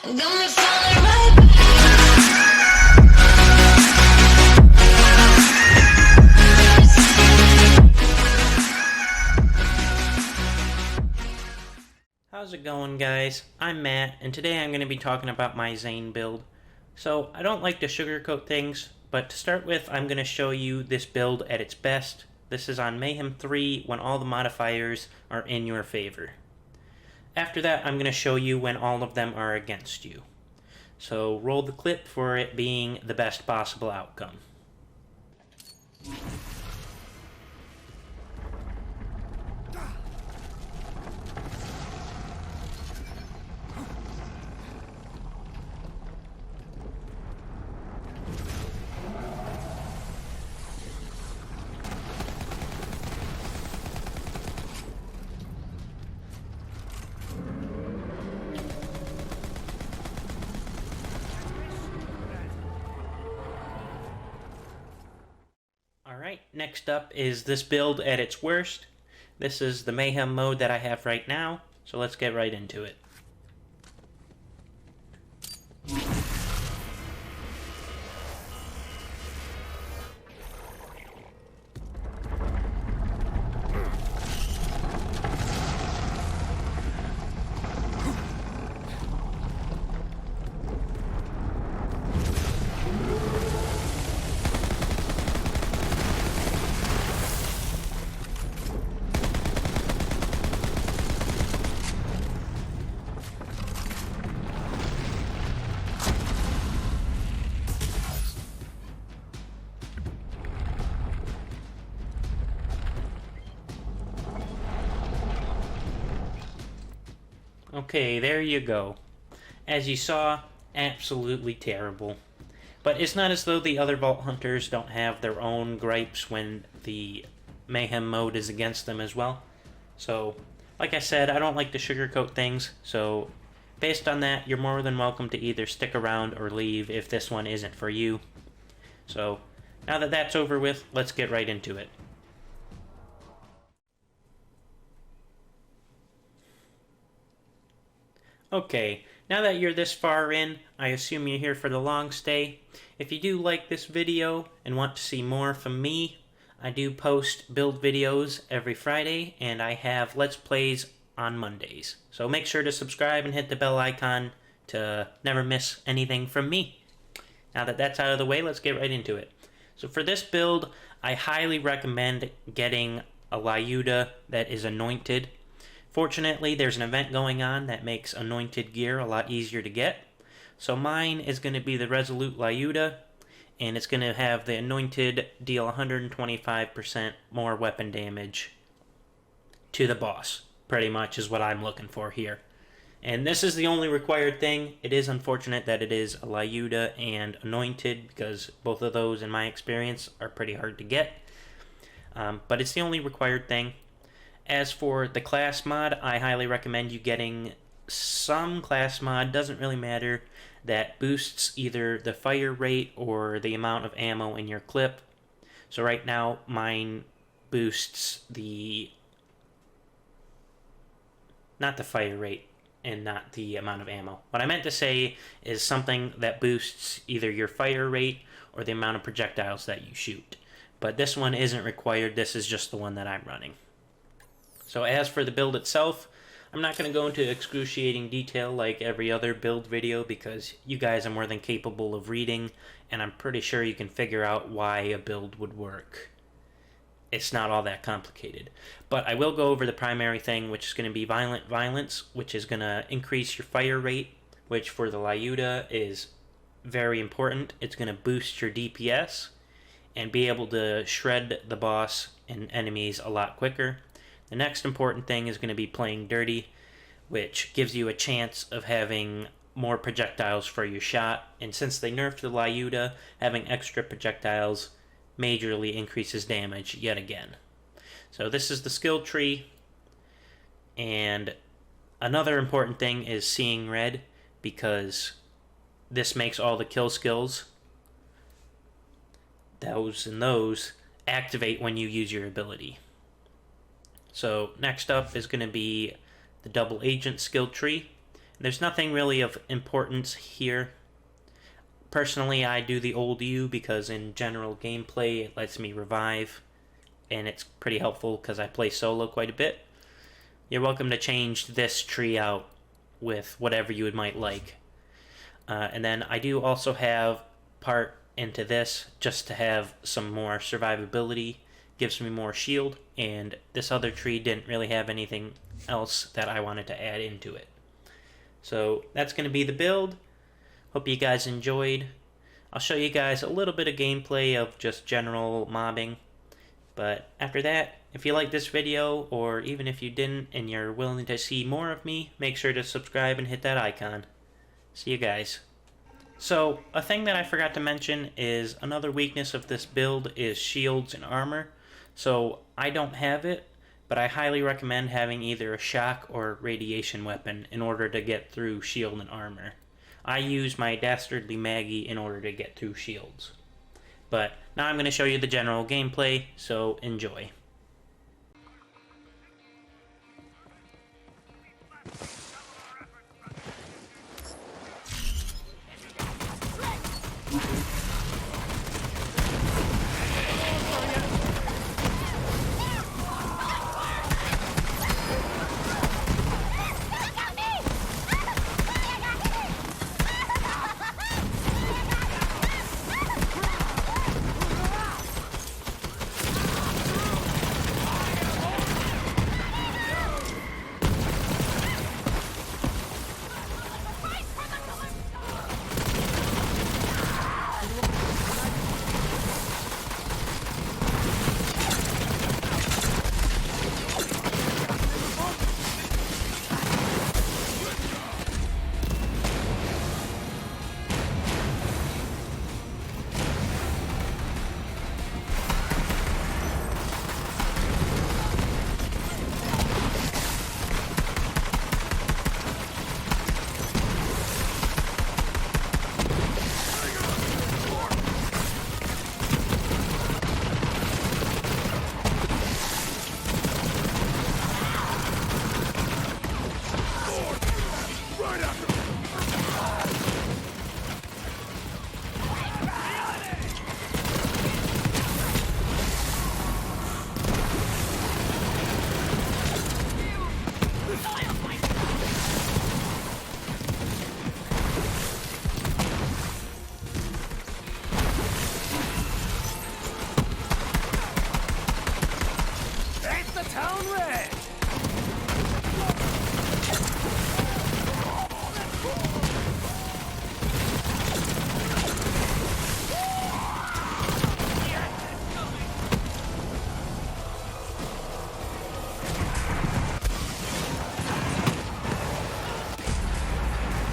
Got me falling right How's it going, guys? I'm Matt, and today I'm going to be talking about my Zane build. So, I don't like to sugarcoat things, but to start with, I'm going to show you this build at its best. This is on Mayhem 3 when all the modifiers are in your favor. After that, I'm going to show you when all of them are against you. So, roll the clip for it being the best possible outcome. Alright, next up is this build at its worst. This is the Mayhem mode that I have right now, so let's get right into it. Okay, there you go. As you saw, absolutely terrible. But it's not as though the other Vault Hunters don't have their own gripes when the Mayhem mode is against them as well. So, like I said, I don't like to sugarcoat things, so based on that, you're more than welcome to either stick around or leave if this one isn't for you. So, now that that's over with, let's get right into it. Okay, now that you're this far in, I assume you're here for the long stay. If you do like this video and want to see more from me, I do post build videos every Friday, and I have Let's Plays on Mondays. So make sure to subscribe and hit the bell icon to never miss anything from me. Now that that's out of the way, let's get right into it. So for this build, I highly recommend getting a Lyuda that is anointed. Fortunately, there's an event going on that makes anointed gear a lot easier to get. So mine is going to be the Resolute Lyuda, and it's going to have the anointed deal 125% more weapon damage to the boss, pretty much is what I'm looking for here. And this is the only required thing. It is unfortunate that it is a Lyuda and anointed, because both of those, in my experience, are pretty hard to get. But it's the only required thing. As for the class mod, I highly recommend you getting some class mod, doesn't really matter, that boosts either the fire rate or the amount of ammo in your clip. So right now, mine boosts not the fire rate and not the amount of ammo. What I meant to say is something that boosts either your fire rate or the amount of projectiles that you shoot. But this one isn't required, this is just the one that I'm running. So as for the build itself, I'm not going to go into excruciating detail like every other build video because you guys are more than capable of reading, and I'm pretty sure you can figure out why a build would work. It's not all that complicated. But I will go over the primary thing, which is going to be Violent Violence, which is going to increase your fire rate, which for the Lyuda is very important. It's going to boost your DPS and be able to shred the boss and enemies a lot quicker. The next important thing is going to be playing dirty, which gives you a chance of having more projectiles for your shot. And since they nerfed the Lyuda, having extra projectiles majorly increases damage yet again. So this is the skill tree. And another important thing is seeing red, because this makes all the kill skills, those activate when you use your ability. So next up is going to be the double agent skill tree. There's nothing really of importance here. Personally, I do the old U because in general gameplay it lets me revive, and it's pretty helpful because I play solo quite a bit. You're welcome to change this tree out with whatever you might like. And then I do also have part into this just to have some more survivability, gives me more shield, and this other tree didn't really have anything else that I wanted to add into it. So that's going to be the build. Hope you guys enjoyed. I'll show you guys a little bit of gameplay of just general mobbing. But after that, if you like this video, or even if you didn't and you're willing to see more of me, make sure to subscribe and hit that icon. See you guys. So, a thing that I forgot to mention is another weakness of this build is shields and armor. So, I don't have it, but I highly recommend having either a shock or radiation weapon in order to get through shield and armor. I use my Dastardly Maggie in order to get through shields. But now I'm going to show you the general gameplay, so enjoy.